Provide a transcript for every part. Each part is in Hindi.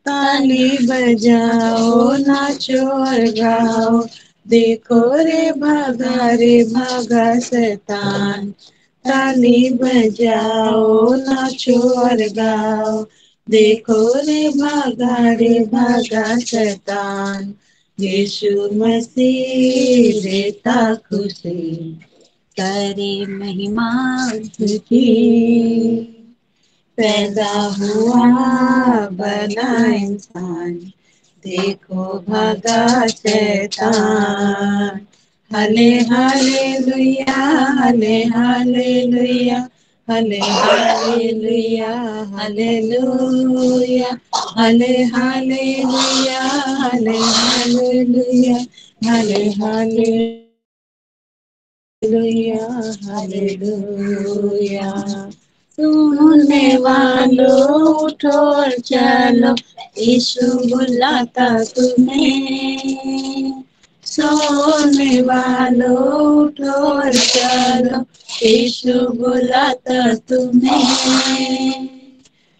ताली बजाओ नाचो और गाओ, देखो रे भागा शैतान। ताली बजाओ नाचो और गाओ, देखो रे भागा शैतान। यीशु मसीह देता खुशी, करे महिमा उसकी। पैदा हुआ बना इंसान, देखो भागा शैतान। हले हालेलुया, हले हालेलुया, हले हालेलुया, हालेलुया, हले हालेलुया, हले हालेलुया, हले हालेलुया, हालेलुया। सुनने वालों उठो और चलो, यीशु बुलाता तुम्हें। सोने वालों उठो और चलो, यीशु बुलाता तुम्हें।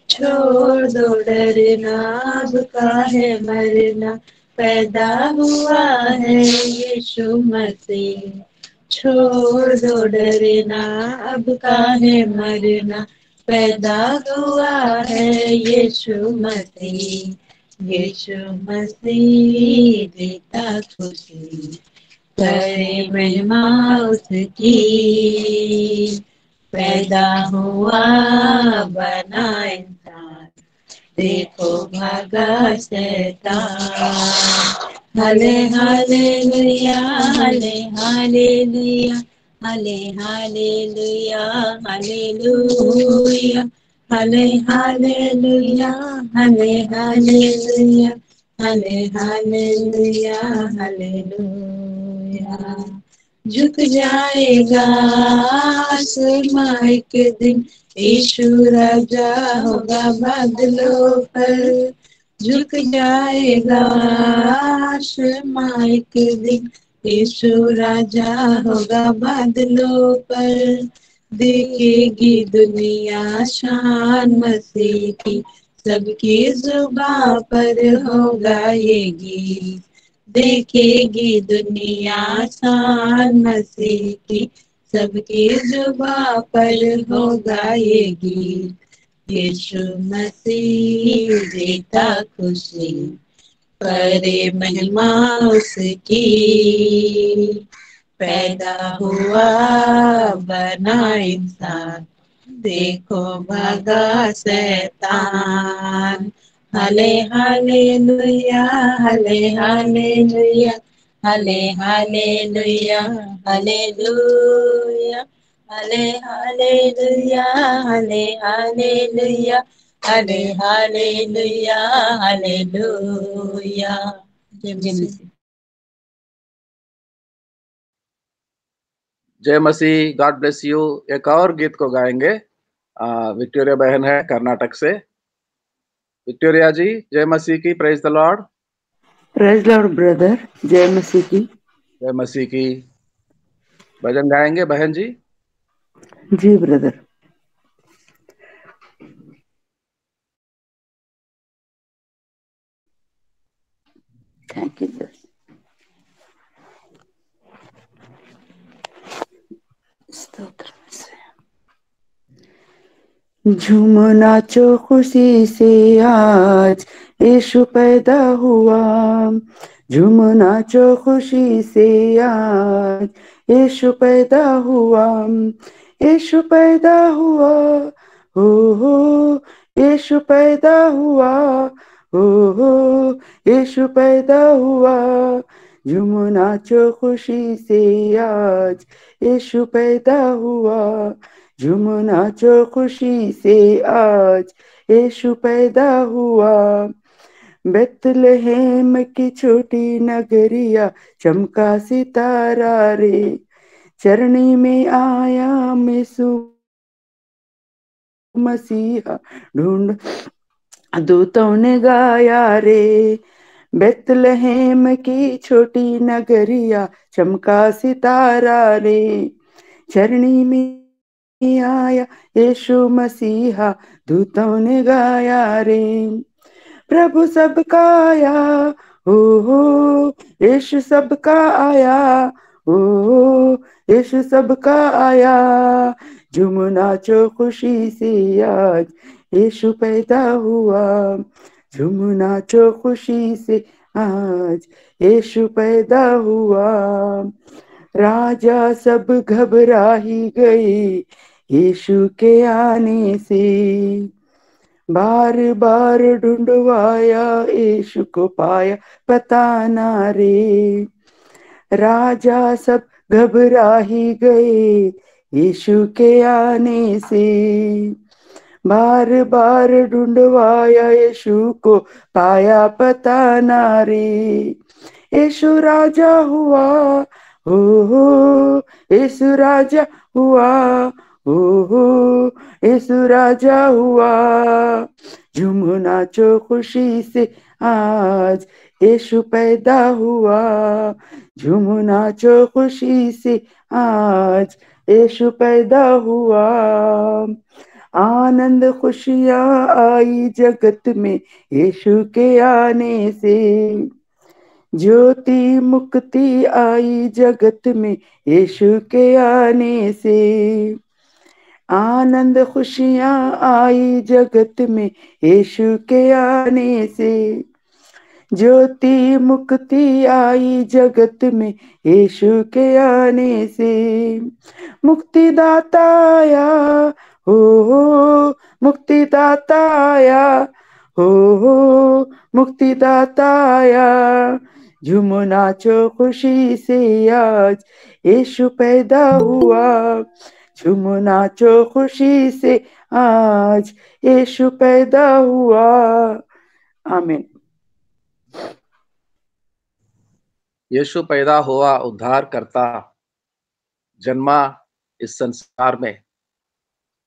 छोड़ दो डरना, अब काहे मरना, पैदा हुआ है यीशु मसीह। छोड़ दो डरना, अब काहे मरना, पैदा हुआ है यीशु मसीह। यीशु मसीह देता खुशी, करे महिमा उसकी। पैदा हुआ बना इंसान, देखो भागा शैतान। हले हालेलुया, हले हालेलुया, हले हालेलुया, हालेलुया, हले हालेलुया, हले हालेलुया, हले हालेलुया, हालेलुया। झुक जाएगा आसमां एक दिन, यीशु राजा होगा बादलों पर। झुक जाएगा आसमां एक दिन, यीशु राजा होगा बादलों पर। देखेगी दुनिया शान मसीह की, सबकी जुबां पर होगा ये गीत। देखेगी दुनिया शान मसीह की, सबकी जुबां पर होगा ये गीत। यीशु मसीह देता खुशी, करे महिमा उसकी। पैदा हुआ बना इंसान, देखो भागा शैतान। हले हालेलुया, हले हालेलुया, हले हालेलुया, हालेलुया, हले हालेलुया, हले हालेलुया, हले हालेलुया, हालेलुया। जय मसीह। जय मसीह, गॉड ब्लेस यू। एक और गीत को गाएंगे, विक्टोरिया बहन है कर्नाटक से। विक्टोरिया जी, जय मसीह की, praise the lord. Praise Lord brother, जय मसीह की। जय मसीह की। भजन गाएंगे बहन जी? जी ब्रदर। Thank you sir. स्तोत्र से झूम नाचो खुशी से, आज यीशु पैदा हुआ। झूम नाचो खुशी से, आज यीशु पैदा हुआ। यीशु पैदा हुआ, हो यीशु पैदा हुआ, हो यीशु पैदा हुआ। झूम नाचो खुशी से, आज यीशु पैदा हुआ। झूम नाचो खुशी से, आज यीशु पैदा हुआ। बेतलहेम की छोटी नगरिया, चमका सितारा रे। चरनी में आया यीशु मसीहा, ढूंढ दूतों ने गाया रे। बेतलहेम की छोटी नगरिया, चमका सितारा रे। चरनी में आया यीशु मसीहा, दूतों ने गाया रे। प्रभु सबका आया, हो यीशु सबका आया, हो यीशु सबका आया। झूम नाचो खुशी से आज यीशु पैदा हुआ, झूम नाचो खुशी से आज यीशु पैदा हुआ। राजा सब घबरा ही गए यीशु के आने से, बार बार ढूंढवाया यीशु को पाया पता ना रे। राजा सब घबरा ही गए यीशु के आने से, बार बार ढूंढवाया यीशु को पाया पता ना रे। यीशु राजा हुआ, हो यीशु राजा हुआ, हो यीशु राजा हुआ। झूम नाचो खुशी से आज यीशु पैदा हुआ, झूम नाचो खुशी से आज यीशु पैदा हुआ। आनंद खुशियाँ आई जगत में यीशु के आने से, ज्योति मुक्ति आई जगत में यीशु के आने से। आनंद खुशियाँ आई जगत में यीशु के आने से, ज्योति मुक्ति आई जगत में यीशु के आने से। मुक्तिदाता आया, हो मुक्तिदाता आया, हो मुक्तिदाता आया। झूम नाचो खुशी से आज यीशु पैदा हुआ, झूम नाचो खुशी से आज यीशु पैदा हुआ। आमीन। यीशु पैदा हुआ, उद्धार करता जन्मा इस संसार में।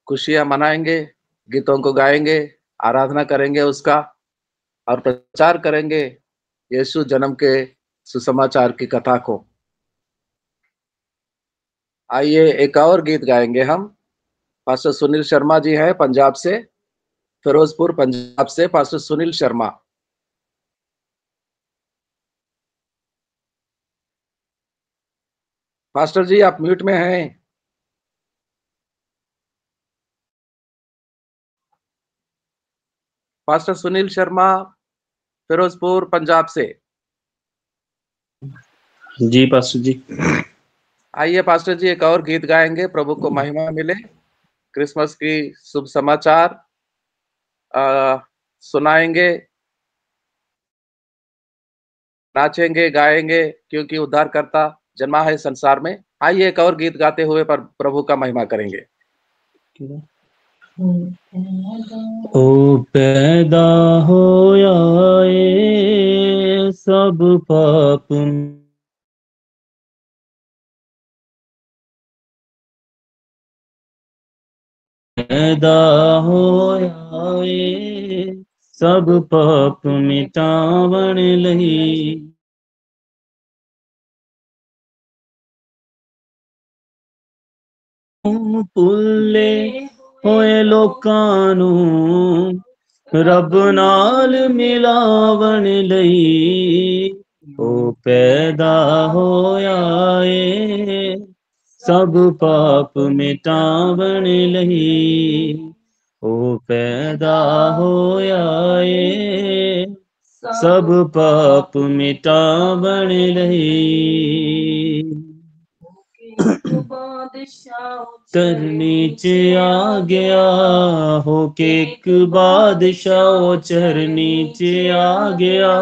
खुशियां मनाएंगे, गीतों को गाएंगे, आराधना करेंगे उसका और प्रचार करेंगे यीशु जन्म के सुसमाचार की कथा को। आइए एक और गीत गाएंगे हम। पास्टर सुनील शर्मा जी हैं पंजाब से, फिरोजपुर पंजाब से पास्टर सुनील शर्मा। पास्टर जी आप म्यूट में हैं। पास्टर सुनील शर्मा फिरोजपुर पंजाब से। जी पास्टर जी। आइए पास्टर जी एक और गीत गाएंगे, प्रभु को महिमा मिले, क्रिसमस की शुभ समाचार सुनाएंगे, नाचेंगे गाएंगे क्योंकि उद्धारकर्ता जन्मा है संसार में। आइए एक और गीत गाते हुए पर प्रभु का महिमा करेंगे। ओ पैदा होया ए सब पाप, पैदा होया ए सब पाप मिटावण लई, भुल्ले होए लोकां नूं रब नाल मिलावण लई। ओ पैदा होया ए सब पाप मिटावण लई, ओ पैदा होया ए सब पाप मिटावण लई। धरनी च आ गया होके एक बादशाह, चरनी च आ गया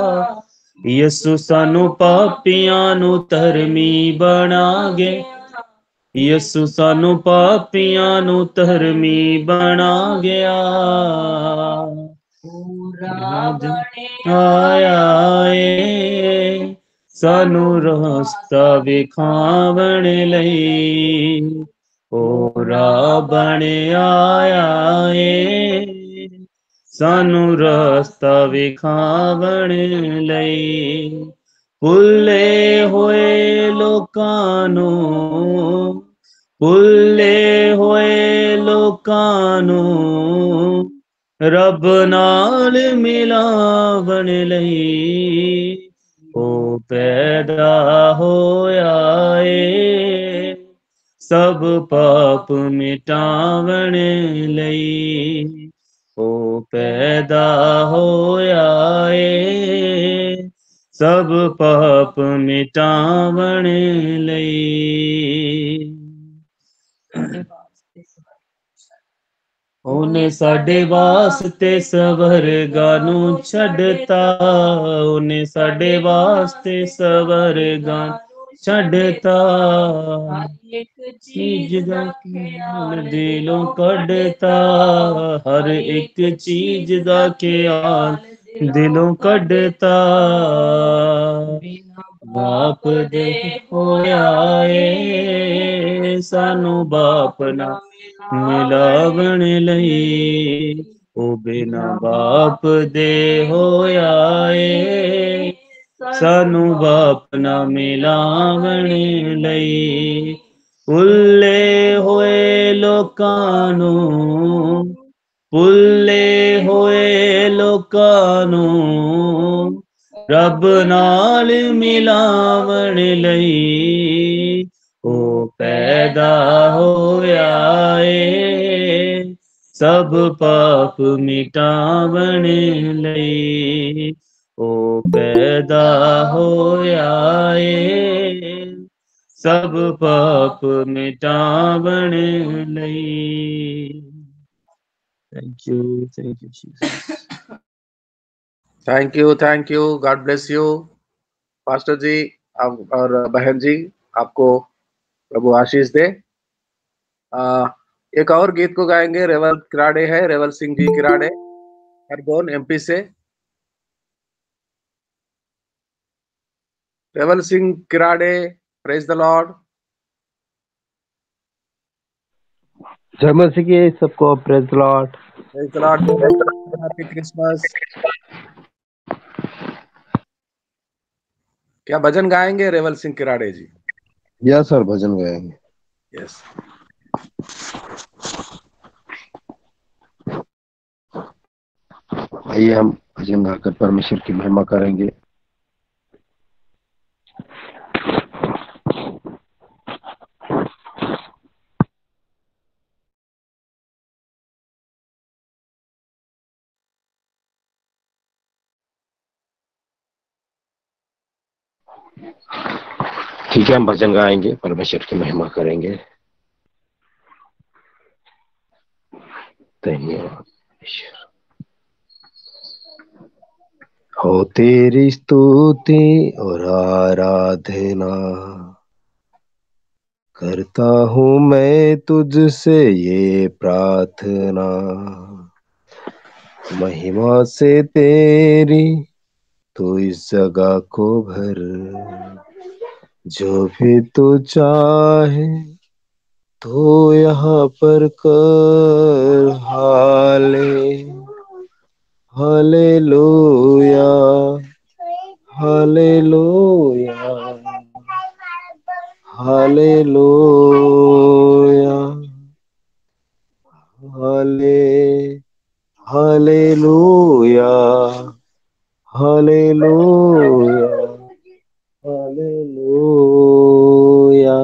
यसु सानू पापियां नू धर्मी बना गया, यसु सानू पापियां नू धर्मी बना गया। आया ए सानू रास्ता विखावण लई, ओ रावण आया ए सानू रास्ता विखावण लई। भुल्ले होए लोकां नू, भुल्ले होए लोकां नू रब नाल मिलावण लई ओ पैदा होया ए सब पाप मिटावण लई ओ पैदा होया ए सब पाप मिटावण लई ਉਹਨੇ ਸਾਡੇ ਵਾਸਤੇ ਸਵਰਗਾਂ ਨੂੰ ਛੱਡਤਾ ਉਹਨੇ ਸਾਡੇ ਵਾਸਤੇ ਸਵਰਗਾਂ ਛੱਡਤਾ ਇੱਕ ਚੀਜ਼ ਦਾ ਖਿਆਲ ਦਿਲੋਂ ਕੱਢਤਾ ਹਰ ਇੱਕ ਚੀਜ਼ ਦਾ ਖਿਆਲ ਦਿਲੋਂ ਕੱਢਤਾ ਬਾਪ ਦੇ ਹੋਇਆ ਏ ਸਾਨੂੰ ਬਾਪ ਨਾ ਮਿਲਾਵਣ ਲਈ ਉਹ ਬਿਨਾ ਬਾਪ ਦੇ ਹੋਇਆ ਏ ਸਾਨੂੰ ਬਾਪ ਨਾ ਮਿਲਾਵਣ ਲਈ ਭੁੱਲੇ ਹੋਏ ਲੋਕਾਂ ਨੂੰ ਭੁੱਲੇ ਹੋਏ ਲੋਕਾਂ ਨੂੰ ਰੱਬ ਨਾਲ ਮਿਲਾਵਣ ਲਈ ਉਹ ਪੈਦਾ ਹੋਇਆ ਏ ਸਭ ਪਾਪ ਮਿਟਾਵਣ ਲਈ ਉਹ ਪੈਦਾ ਹੋਇਆ ਏ ਸਭ ਪਾਪ ਮਿਟਾਵਣ ਲਈ Thank you Jesus. Thank you, God bless you pastor ji और बहन जी, आपको प्रभु आशीष दे। एक और गीत को गाएंगे, रेवल किराड़े है, रेवल सिंह जी किराड़े, खरगोन एमपी से। Rewal Singh Kirade, praise the lord. जय मसीह की सबको, praise the lord. Praise the lord, happy Christmas. क्या भजन गाएंगे रेवल सिंह किराड़े जी? यस सर, भजन गाएंगे। यस। आइए हम भजन गाकर परमेश्वर की महिमा करेंगे। ठीक है, हम भजन गाएंगे, परमेश्वर की महिमा करेंगे। धन्यवाद ईश्वर। हो तेरी स्तुति और आराधना करता हूँ मैं तुझसे ये प्रार्थना, महिमा से तेरी तो इस जगह को भर, जो भी तू चाहे तो यहाँ पर कर। Hallelujah hallelujah hallelujah hallelujah hallelujah hallelujah.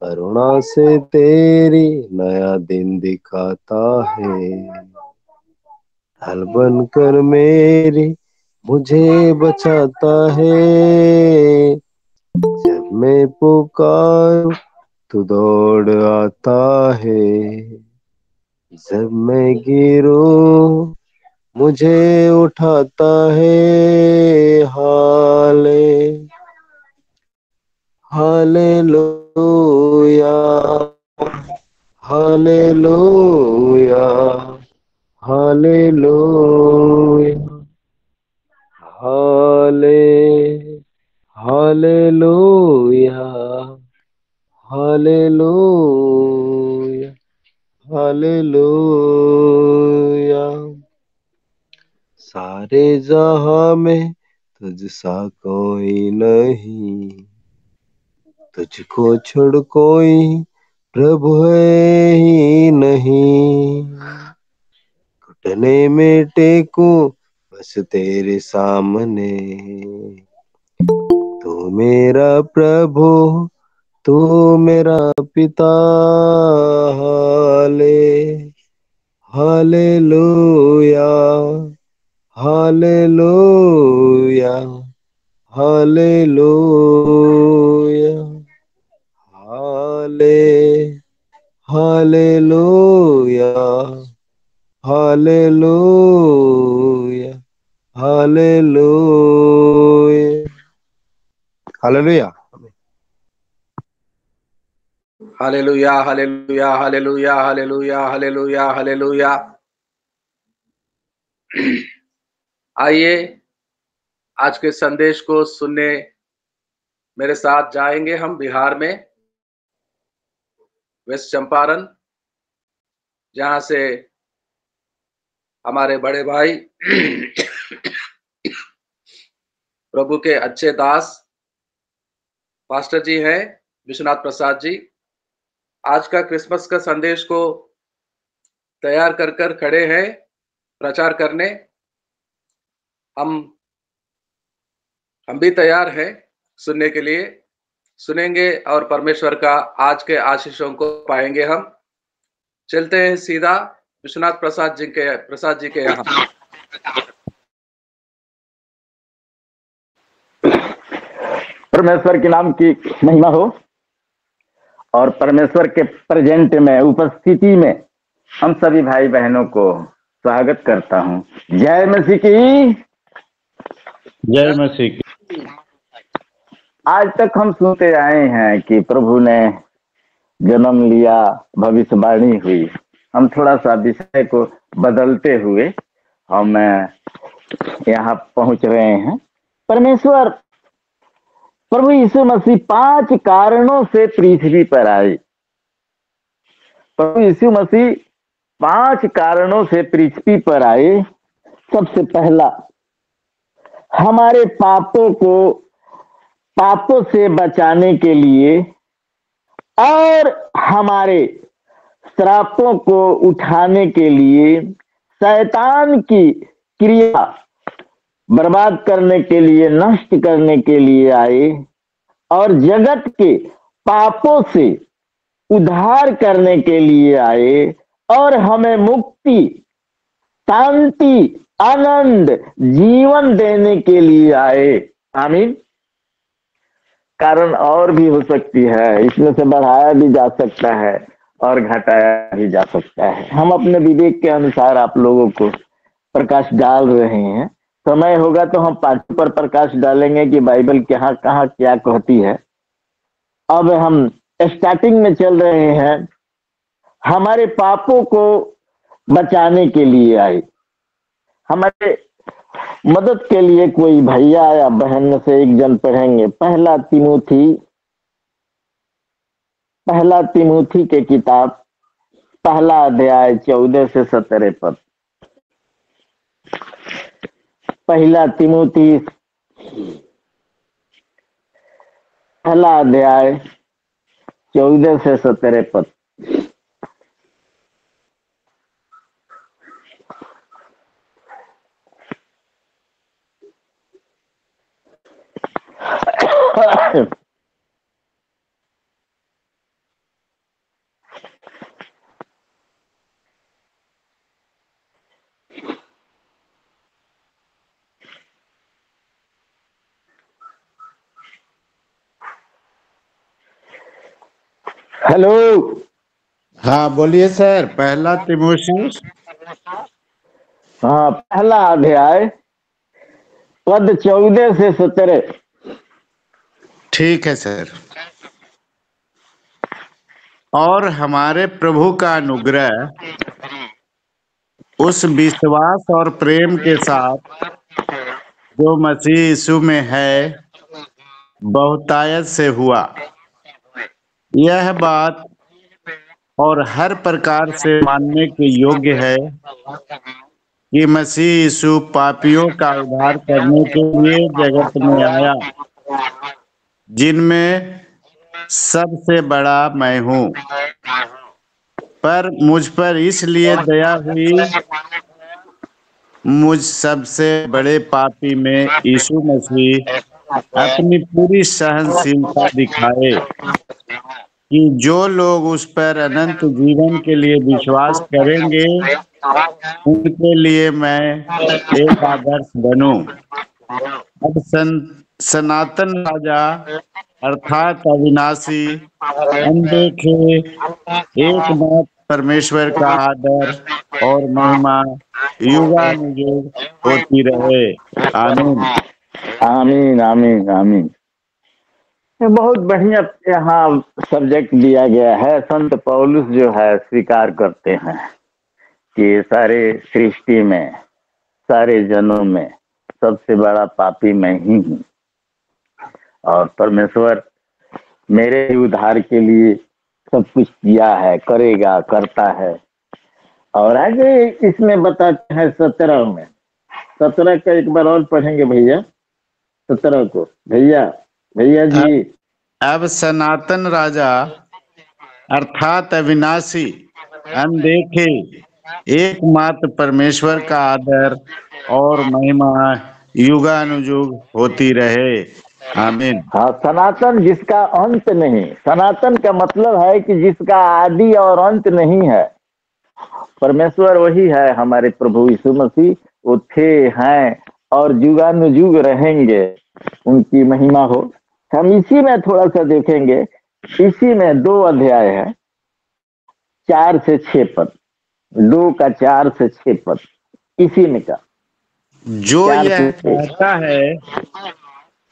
करुणा से तेरी नया दिन दिखाता है, ढाल बनकर मेरी मुझे बचाता है। जब मैं पुकारूं तू दौड़ आता है, जब मैं गिरूं मुझे उठाता है। Hallelujah hallelujah hallelujah hallelujah hallelujah hallelujah. सारे जहां में तुझसा कोई नहीं, तुझको छोड़ कोई प्रभु है ही नहीं। घुटने में टेकूं बस तेरे सामने। तू मेरा प्रभु, तू मेरा पिता। Hallelujah, hallelujah, hallelujah, hallelujah, hallelujah, hallelujah, hallelujah. Hallelujah, hallelujah, hallelujah, hallelujah, hallelujah, hallelujah. आइए आज के संदेश को सुनने मेरे साथ जाएंगे हम बिहार में, वेस्ट चंपारण, जहां से हमारे बड़े भाई प्रभु के अच्छे दास पास्टर जी हैं, विश्वनाथ प्रसाद जी। आज का क्रिसमस का संदेश को तैयार कर कर खड़े हैं प्रचार करने। हम भी तैयार हैं सुनने के लिए, सुनेंगे और परमेश्वर का आज के आशीषों को पाएंगे हम। चलते हैं सीधा विश्वनाथ प्रसाद जी के यहाँ। परमेश्वर के नाम की महिमा हो और परमेश्वर के प्रेजेंट में, उपस्थिति में हम सभी भाई बहनों को स्वागत करता हूं। जय मसीह की, जय मसीह की। आज तक हम सुनते आए हैं कि प्रभु ने जन्म लिया, भविष्यवाणी हुई। हम थोड़ा सा विषय को बदलते हुए हम यहाँ पहुंच रहे हैं। परमेश्वर प्रभु यीशु मसीह 5 कारणों से पृथ्वी पर आए। प्रभु यीशु मसीह 5 कारणों से पृथ्वी पर आए। सबसे पहला, हमारे पापों से बचाने के लिए और हमारे श्रापों को उठाने के लिए, शैतान की क्रिया बर्बाद करने के लिए, नष्ट करने के लिए आए और जगत के पापों से उद्धार करने के लिए आए और हमें मुक्ति, शांति, आनंद, जीवन देने के लिए आए। आमीन। कारण और भी हो सकती है, इसमें से बढ़ाया भी जा सकता है और घटाया भी जा सकता है। हम अपने विवेक के अनुसार आप लोगों को प्रकाश डाल रहे हैं। समय होगा तो हम 5 पर प्रकाश डालेंगे कि बाइबल कहाँ कहाँ क्या कहती है। अब हम स्टार्टिंग में चल रहे हैं, हमारे पापों को बचाने के लिए आए। हमारे मदद के लिए कोई भैया या बहन में से एक जन पढ़ेंगे पहला तिमुथी के किताब, पहला अध्याय 14 से 17 पद। पहला तिमुथी पहला अध्याय 14 से 17 पद। हेलो। हाँ बोलिए सर। पहला तिमोथियुस, हाँ, पहला अध्याय पद 14 से 17। ठीक है सर। और हमारे प्रभु का अनुग्रह उस विश्वास और प्रेम के साथ जो मसीह यीशु में है बहुतायत से हुआ। यह बात और हर प्रकार से मानने के योग्य है कि मसीह यीशु पापियों का उद्धार करने के लिए जगत में आया, जिनमें सबसे बड़ा मैं हूँ। पर मुझ पर इसलिए दया हुई मुझ सबसे बड़े पापी में यीशु मसीह अपनी पूरी सहनशीलता दिखाए कि जो लोग उस पर अनंत जीवन के लिए विश्वास करेंगे उनके लिए मैं एक आदर्श बनूं। अब सनातन राजा अर्थात अविनाशी, अनदेखे, एकमात्र परमेश्वर का आदर और महिमा युगानुयुग होती रहे। आमीन। आमीन आमीन आमीन। ये बहुत बढ़िया यहाँ सब्जेक्ट दिया गया है। संत पौलुस जो है स्वीकार करते हैं कि सारे सृष्टि में, सारे जनों में सबसे बड़ा पापी मैं ही हूँ और परमेश्वर मेरे ही उद्धार के लिए सब कुछ किया है, करेगा, करता है। और आगे इसमें बताते हैं 17 में, 17 का एक बार और पढ़ेंगे भैया, 17 को। भैया जी। अब सनातन राजा अर्थात अविनाशी, अनदेखे, एकमात्र परमेश्वर का आदर और महिमा युगानुयुग होती रहे। आमीन। हाँ, सनातन जिसका अंत नहीं। सनातन का मतलब है कि जिसका आदि और अंत नहीं है। परमेश्वर वही है, हमारे प्रभु यीशु मसीह। वो थे, हैं और युगानुयुग रहेंगे। उनकी महिमा हो। हम इसी में थोड़ा सा देखेंगे। इसी में 2 अध्याय है, 4 से 6 पद। 2 का 4 से 6 पद इसी में का। जो यह कहता है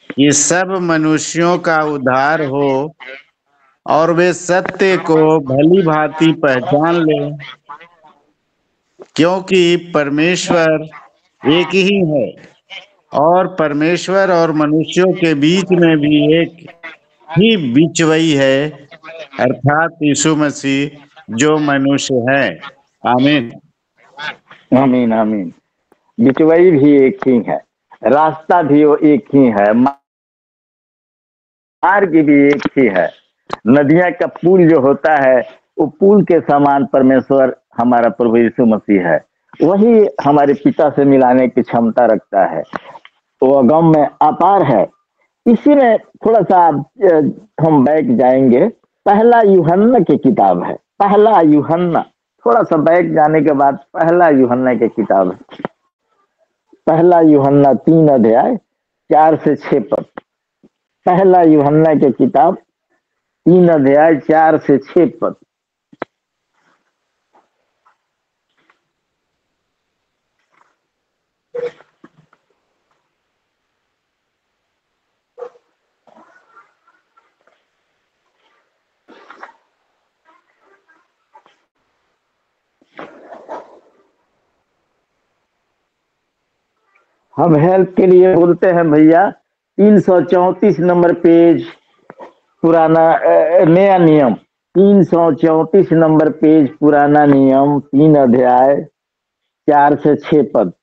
कि सब मनुष्यों का उद्धार हो और वे सत्य को भली भांति पहचान लें, क्योंकि परमेश्वर एक ही है और परमेश्वर और मनुष्यों के बीच में भी एक ही बिचवई है, अर्थात यीशु मसीह जो मनुष्य है। आमीन आमीन आमीन। बिचवई भी एक ही है, रास्ता भी वो एक ही है, मार्ग भी एक ही है। नदियां का पुल जो होता है वो पुल के समान परमेश्वर हमारा प्रभु यीशु मसीह है। वही हमारे पिता से मिलाने की क्षमता रखता है। वो अगम में अपार है। इसी में थोड़ा सा हम बैक जाएंगे। पहला यूहन्ना की किताब है। पहला यूहन्ना, थोड़ा सा बैक जाने के बाद पहला यूहन्ना की किताब है। पहला यूहन्ना 3 अध्याय 4 से 6 पद। पहला यूहन्ना की किताब 3 अध्याय 4 से 6 पद। हम हेल्प के लिए बोलते हैं भैया 334 नंबर पेज, पुराना नया नियम। 334 नंबर पेज, पुराना नियम, 3 अध्याय 4 से 6 पद।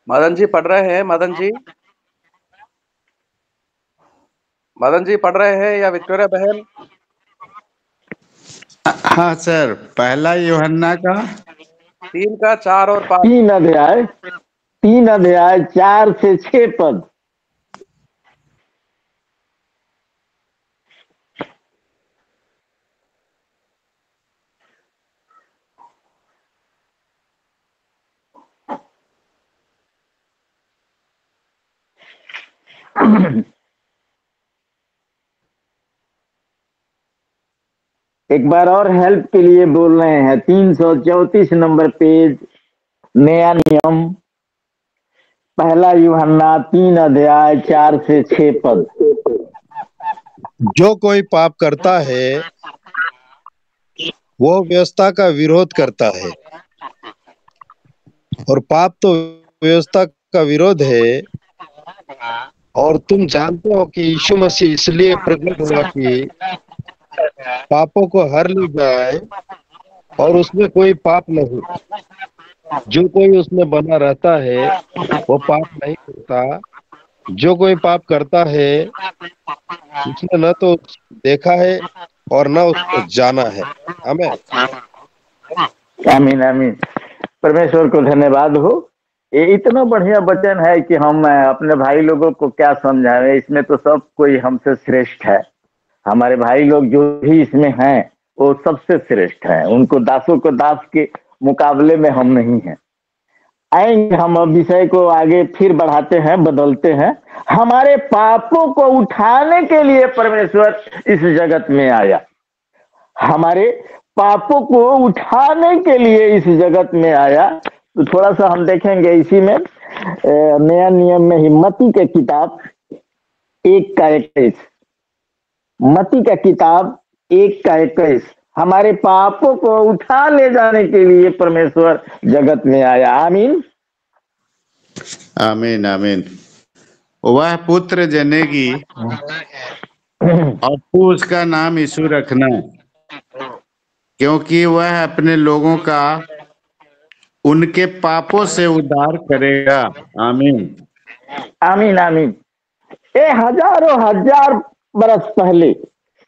मदन जी पढ़ रहे हैं? मदन जी पढ़ रहे हैं या विक्टोरिया बहन? हाँ सर, पहला यूहन्ना का 3 का 4 और 5। 3 अध्याय 4 से 6 पद। एक बार और हेल्प के लिए बोल रहे हैं 334 नंबर पेज, नया नियम, पहला यूहन्ना 3 अध्याय 4 से 6 पद। जो कोई पाप करता है वो व्यवस्था का विरोध करता है और पाप तो व्यवस्था का विरोध है। और तुम जानते हो कि यीशु मसीह इसलिए प्रकट हुआ कि पापों को हर ले जाए और उसमें कोई पाप नहीं। जो कोई उसमें बना रहता है वो पाप नहीं करता, जो कोई पाप करता है उसने न तो देखा है और न उसको जाना है। आमीन। आमीन आमीन। परमेश्वर को धन्यवाद हो। ये इतना बढ़िया वचन है कि हम अपने भाई लोगों को क्या समझाएं। इसमें तो सब कोई हमसे श्रेष्ठ है। हमारे भाई लोग जो भी इसमें हैं वो सबसे श्रेष्ठ हैं। उनको दासों को दास के मुकाबले में हम नहीं हैं। आएंगे हम अब विषय को आगे फिर बढ़ाते हैं, बदलते हैं। हमारे पापों को उठाने के लिए परमेश्वर इस जगत में आया। हमारे पापों को उठाने के लिए इस जगत में आया। तो थोड़ा सा हम देखेंगे इसी में नया नियम में ही मत्ती की किताब 1:21। मत्ती का किताब 1:21। हमारे पापों को उठा ले जाने के लिए परमेश्वर जगत में आया। आमीन आमीन आमीन। वह पुत्र जनेगी और तू उसका नाम यीशु रखना, क्योंकि वह अपने लोगों का उनके पापों से उद्धार करेगा। आमीन आमीन आमीन। ये हजारों हजार बरस पहले,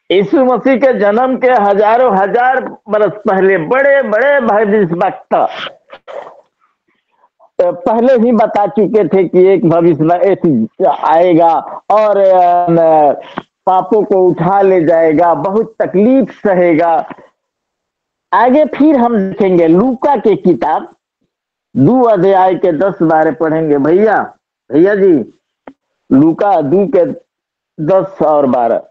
यीशु मसीह के जन्म के हजारों हजार बरस पहले बड़े बड़े भविष्यवक्ता पहले ही बता चुके थे कि एक भविष्य आएगा और पापों को उठा ले जाएगा, बहुत तकलीफ सहेगा। आगे फिर हम देखेंगे लूका के किताब 2 अध्याय के 10-12 पढ़ेंगे। भैया जी, लूका 2 के 10 और 12।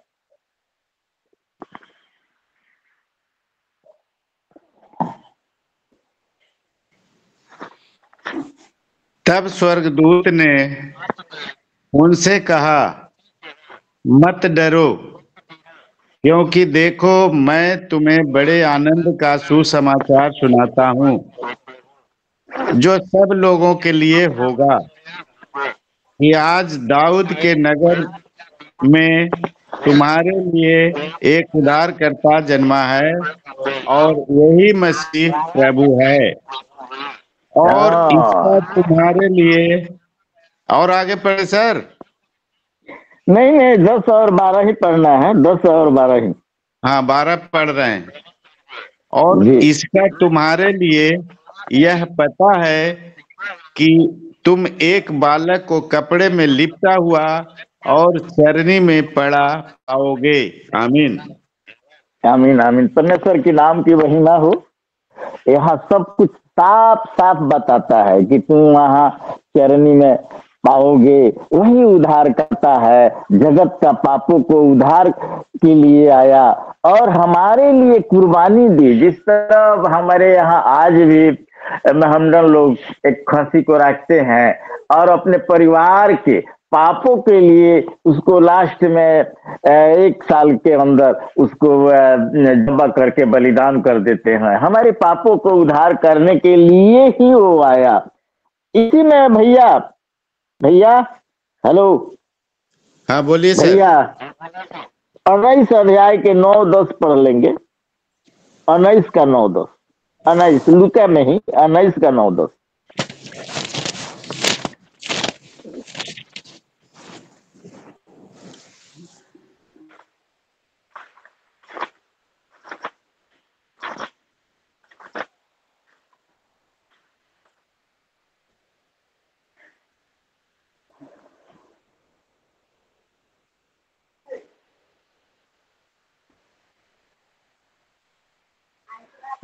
तब स्वर्गदूत ने उनसे कहा, मत डरो, क्योंकि देखो मैं तुम्हें बड़े आनंद का सुसमाचार सुनाता हूँ, जो सब लोगों के लिए होगा, कि आज दाऊद के नगर में तुम्हारे लिए एक उद्धारकर्ता जन्मा है, और यही मसीह प्रभु है। और इसका तुम्हारे लिए, और आगे पढ़े सर। नहीं 10 और 12 ही पढ़ना है। 10 और 12 ही। हाँ 12 पढ़ रहे हैं। और इसका तुम्हारे लिए यह पता है कि तुम एक बालक को कपड़े में लिपटा हुआ और चरनी में पड़ा पाओगे। आमीन आमीन आमीन। परमेश्वर के नाम की महिमा हो। यहाँ सब कुछ साफ साफ बताता है कि तुम वहाँ चरनी में पाओगे। वही उद्धार करता है, जगत का पापों को उद्धार के लिए आया और हमारे लिए कुर्बानी दी। जिस तरह हमारे यहाँ आज भी हम लोग एक खसी को रखते हैं और अपने परिवार के पापों के लिए उसको लास्ट में 1 साल के अंदर उसको जब्बा करके बलिदान कर देते हैं। हमारे पापों को उद्धार करने के लिए ही वो आया। इसी में भैया हेलो। हाँ बोलिए सर। भैया 19 अध्याय के 9-10 पढ़ लेंगे। 19 का 9-10। 19 लूका में ही 19 का 9-10।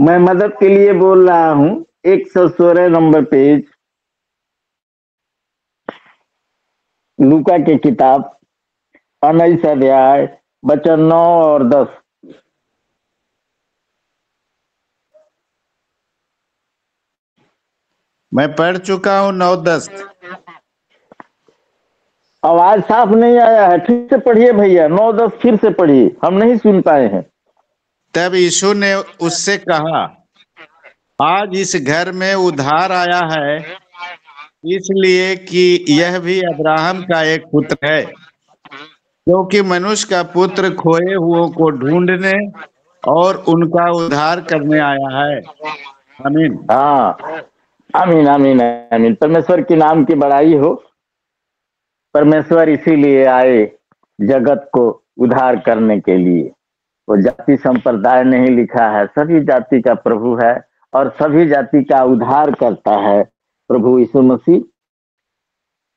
मैं मदद के लिए बोल रहा हूँ। 116 नंबर पेज, लूका की किताब 19 अध्याय वचन 9 और 10। मैं पढ़ चुका हूँ 9-10। आवाज साफ नहीं आया है, फिर से पढ़िए भैया। 9-10 फिर से पढ़िए, हम नहीं सुन पाए हैं। तब यीशु ने उससे कहा, आज इस घर में उद्धार आया है, इसलिए कि यह भी अब्राहम का एक पुत्र है, क्योंकि मनुष्य का पुत्र खोए हुओं को ढूंढने और उनका उद्धार करने आया है। आमीन। हाँ आमीन आमीन आमीन। परमेश्वर के नाम की बड़ाई हो। परमेश्वर इसीलिए आए जगत को उद्धार करने के लिए। वो जाति संप्रदाय नहीं लिखा है, सभी जाति का प्रभु है और सभी जाति का उद्धार करता है प्रभु यीशु मसीह।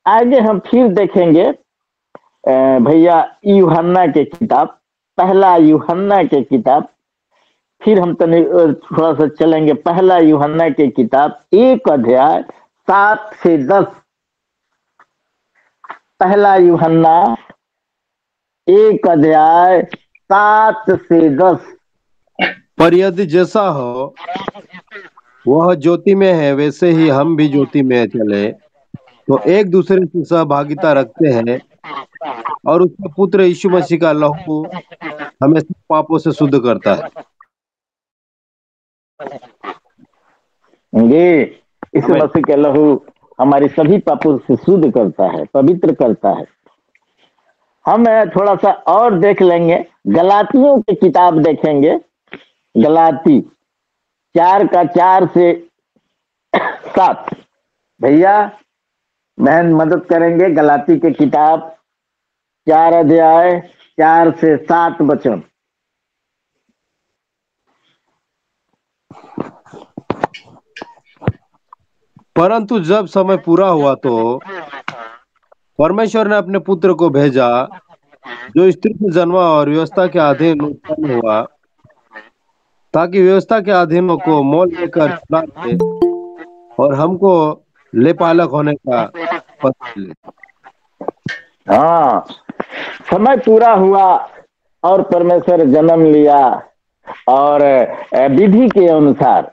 आगे हम फिर देखेंगे भैया यूहन्ना के किताब, पहला यूहन्ना के किताब, फिर हम थोड़ा सा चलेंगे। पहला यूहन्ना के किताब 1 अध्याय 7 से 10। पहला यूहन्ना 1 अध्याय 7 से 10। पर यदि जैसा हो वह ज्योति में है वैसे ही हम भी ज्योति में चले तो एक दूसरे से सहभागिता रखते हैं और उसका पुत्र यीशु मसीह का लहू हमें सब पापों से शुद्ध करता है। ये यीशु मसीह का लहू हमारी सभी पापों से शुद्ध करता है, पवित्र करता है। हम थोड़ा सा और देख लेंगे, गलातियों की किताब देखेंगे। गलाती 4 का 4 से 7। भैया बहन मदद करेंगे। गलाती की किताब 4 अध्याय 4 से 7 वचन। परंतु जब समय पूरा हुआ तो परमेश्वर ने अपने पुत्र को भेजा जो स्त्री से जन्मा और व्यवस्था के अधीन उत्पन्न हुआ, ताकि व्यवस्था के अधीनों को मोल लेकर छुड़ा दे और हमको लेपालक होने का पद मिले। हाँ, समय पूरा हुआ और परमेश्वर जन्म लिया और विधि के अनुसार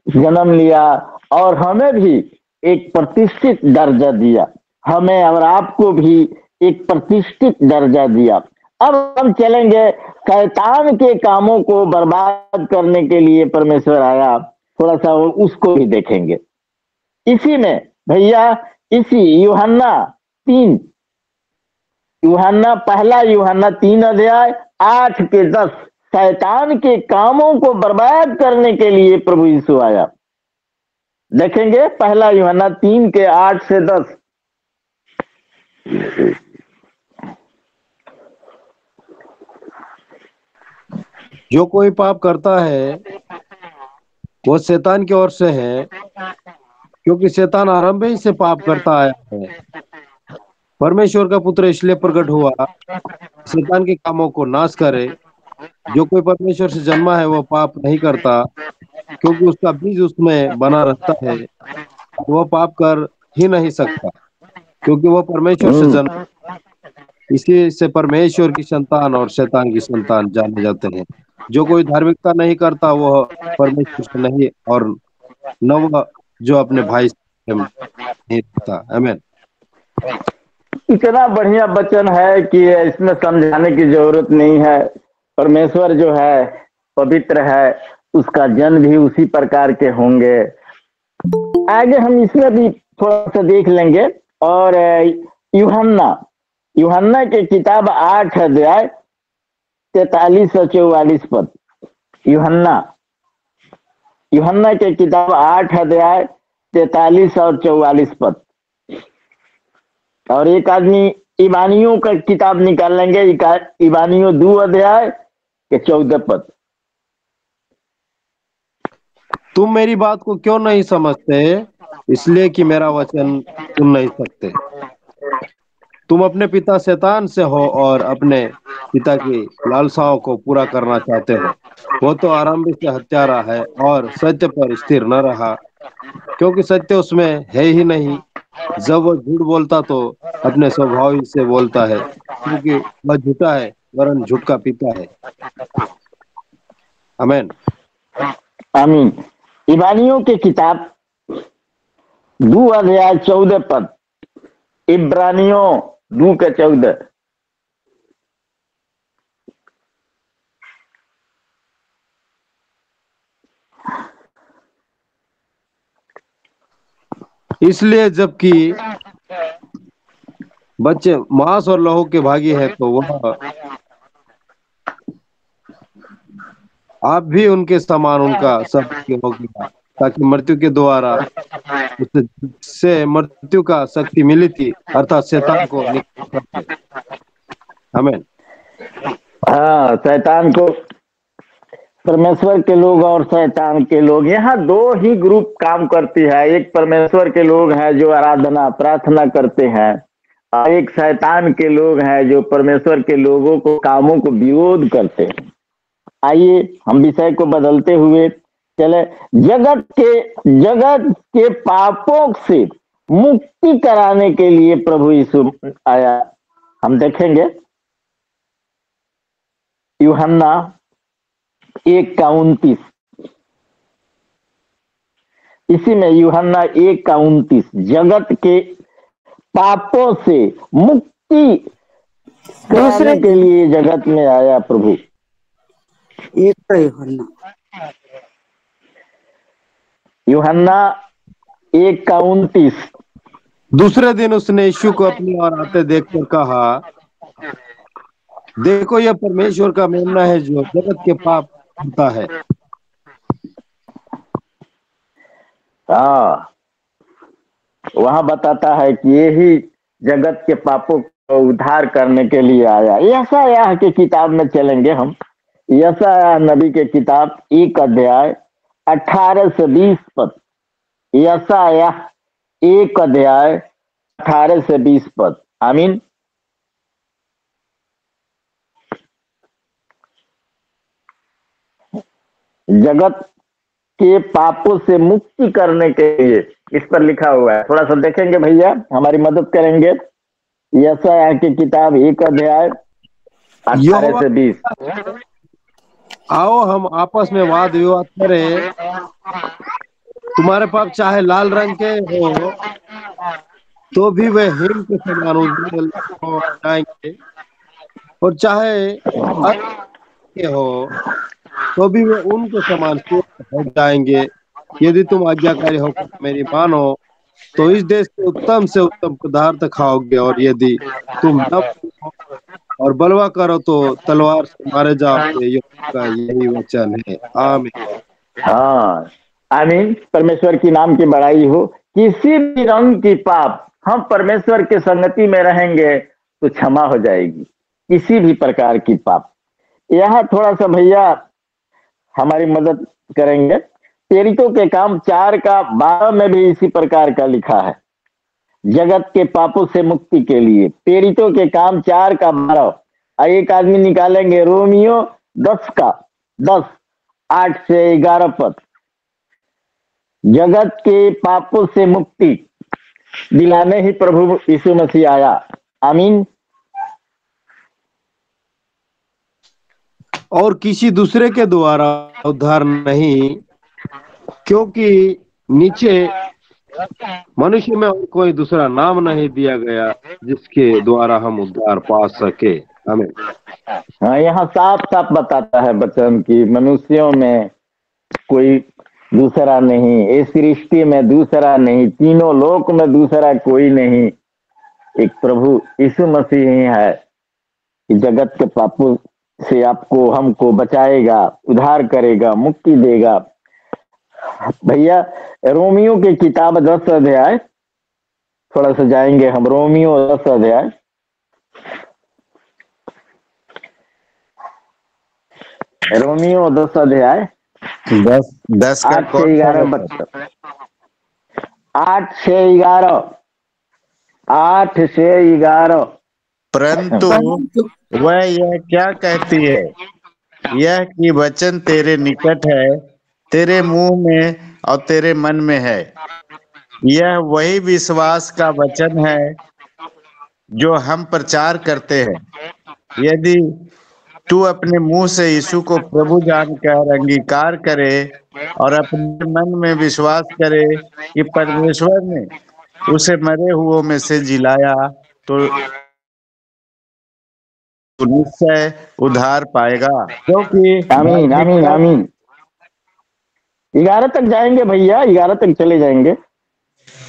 जन्म लिया और हमें भी एक प्रतिष्ठित दर्जा दिया, हमें और आपको भी एक प्रतिष्ठित दर्जा दिया। अब हम चलेंगे, शैतान के कामों को बर्बाद करने के लिए परमेश्वर आया, थोड़ा सा उसको भी देखेंगे। इसी में भैया, इसी यूहन्ना 3, पहला यूहन्ना 3 अध्याय 8 के 10, शैतान के कामों को बर्बाद करने के लिए प्रभु यीशु आया। देखेंगे पहला यूहन्ना 3 के 8 से 10। जो कोई पाप करता है वो शैतान की ओर से है, क्योंकि शैतान आरंभ ही से पाप करता आया है। परमेश्वर का पुत्र इसलिए प्रकट हुआ शैतान के कामों को नाश करे। जो कोई परमेश्वर से जन्मा है वो पाप नहीं करता, क्योंकि उसका बीज उसमें बना रहता है। वह पाप कर ही नहीं सकता, क्योंकि वह परमेश्वर से जन्मा। इसी से परमेश्वर की संतान और शैतान की संतान जाने जाते हैं। जो कोई धार्मिकता नहीं करता वह परमेश्वर से नहीं, और न वह जो अपने भाई से नहीं रहता। आमीन। इतना बढ़िया वचन है कि इसमें समझाने की जरूरत नहीं है। परमेश्वर जो है पवित्र है, उसका जन भी उसी प्रकार के होंगे। आगे हम इसमें भी थोड़ा सा देख लेंगे। और यूहन्ना के किताब 8 अध्याय 43 और 44 पद। यूहन्ना के किताब 8 अध्याय 43 और 44 पद। और एक आदमी इबानियों का किताब निकाल लेंगे, इबानियों 2 अध्याय के 14 पद। तुम मेरी बात को क्यों नहीं समझते? इसलिए कि मेरा वचन सुन नहीं सकते। तुम अपने पिता शैतान से हो और अपने पिता की लालसाओं को पूरा करना चाहते हो। वो तो आरंभ से हत्यारा है और सत्य पर स्थिर न रहा, क्योंकि सत्य उसमें है ही नहीं। जब वो झूठ बोलता तो अपने स्वभाव ही से बोलता है, क्योंकि वह झूठा है वरन झूठ का पिता है। आमीन। आमीन। इबानियों की किताब 2 अध्याय 14 पद। इब्रानियों 2 के 14। इसलिए जबकि बच्चे मांस और लहू के भागी है, तो वह आप भी उनके समान उनका सब हो गया, ताकि मृत्यु के द्वारा उससे मृत्यु का शक्ति मिली थी, अर्थात शैतान को निकाल करके। आमीन। हाँ, शैतान को, परमेश्वर के लोग और शैतान के लोग, यहाँ दो ही ग्रुप काम करती है। एक परमेश्वर के लोग हैं जो आराधना प्रार्थना करते हैं, और एक शैतान के लोग हैं जो परमेश्वर के लोगों को कामों को विरोध करते हैं। आइए हम विषय को बदलते हुए चले। जगत के पापों से मुक्ति कराने के लिए प्रभु यीशु आया। हम देखेंगे यूहन्ना 1:29, इसी में यूहन्ना 1:29, जगत के पापों से मुक्ति कराने के लिए जगत में आया प्रभु। यूहन्ना 1:29। दूसरे दिन उसने यीशु को अपनी ओर आते देखकर कहा, देखो यह परमेश्वर का मेमना है जो जगत के पाप करता है। हाँ, वहां बताता है कि यही जगत के पापों को उद्धार करने के लिए आया। यशायाह की किताब में चलेंगे हम। यशायाह नबी के किताब 1 अध्याय 18 से 20 पद। यशायाह 1 अध्याय 18 से 20 पद। आमीन। जगत के पापों से मुक्ति करने के लिए इस पर लिखा हुआ है। थोड़ा सा देखेंगे भैया, हमारी मदद करेंगे। यशायाह की किताब 1 अध्याय 18 से 20। आओ हम आपस में वाद विवाद करें। तुम्हारे पाप चाहे लाल रंग के हो तो भी वे हिम के समान उज्जवल हो जाएंगे, और चाहे के हो तो भी वे उनके समान हो जाएंगे। यदि तुम आज्ञाकारी होकर मेरी मानो तो इस देश के उत्तम से उत्तम पदार्थ खाओगे, और यदि तुम दम और बलवा करो तो तलवार से मारे जाओगे। यहोवा का यही वचन है। आमीन। हाँ, आमीन। परमेश्वर की नाम की बड़ाई हो। किसी भी रंग की पाप, हम परमेश्वर के संगति में रहेंगे तो क्षमा हो जाएगी, किसी भी प्रकार की पाप। यहाँ थोड़ा सा भैया हमारी मदद करेंगे। प्रेरितों के काम 4:12 में भी इसी प्रकार का लिखा है, जगत के पापों से मुक्ति के लिए। प्रेरितों के काम 4:12। एक आदमी निकालेंगे रोमियो 10:10, 8 से 11 पद। जगत के पापों से मुक्ति दिलाने ही प्रभु यीशु मसीह आया। आमीन। और किसी दूसरे के द्वारा उद्धार नहीं, क्योंकि नीचे मनुष्य में और कोई दूसरा नाम नहीं दिया गया जिसके द्वारा हम उद्धार पा सके। हमें हाँ, यहाँ साफ साफ बताता है वचन की मनुष्यों में कोई दूसरा नहीं, इस सृष्टि में दूसरा नहीं, तीनों लोक में दूसरा कोई नहीं, एक प्रभु यीशु मसीह ही है कि जगत के पापों से आपको हमको बचाएगा, उद्धार करेगा, मुक्ति देगा। भैया रोमियो की किताब 10 अध्याय, थोड़ा सा जाएंगे हम। रोमियो 10 अध्याय, रोमियो 10 अध्याय 10 का 8 से 11 8 से 11 8 से 11। परंतु वह यह क्या कहती है, यह कि वचन तेरे निकट है, तेरे मुंह में और तेरे मन में है। यह वही विश्वास का वचन है जो हम प्रचार करते हैं। यदि तू अपने मुंह से यीशु को प्रभु जानकर अंगीकार करे और अपने मन में विश्वास करे कि परमेश्वर ने उसे मरे हुओं में से जिलाया, तो निश्चय उद्धार पाएगा। क्योंकि आमीन आमीन आमीन। 11 तक जाएंगे भैया, 11 तक चले जाएंगे।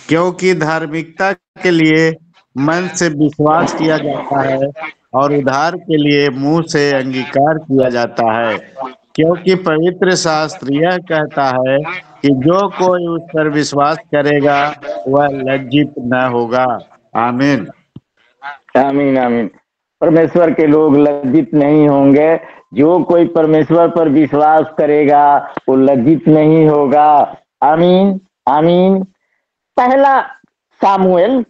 क्योंकि धार्मिकता के लिए मन से विश्वास किया जाता है और उद्धार के लिए मुंह से अंगीकार किया जाता है। क्योंकि पवित्र शास्त्र यह कहता है कि जो कोई उस पर विश्वास करेगा वह लज्जित न होगा। आमीन। आमीन आमीन। परमेश्वर के लोग लज्जित नहीं होंगे। जो कोई परमेश्वर पर विश्वास करेगा वो लज्जित नहीं होगा। आमीन आमीन। पहला सामुएल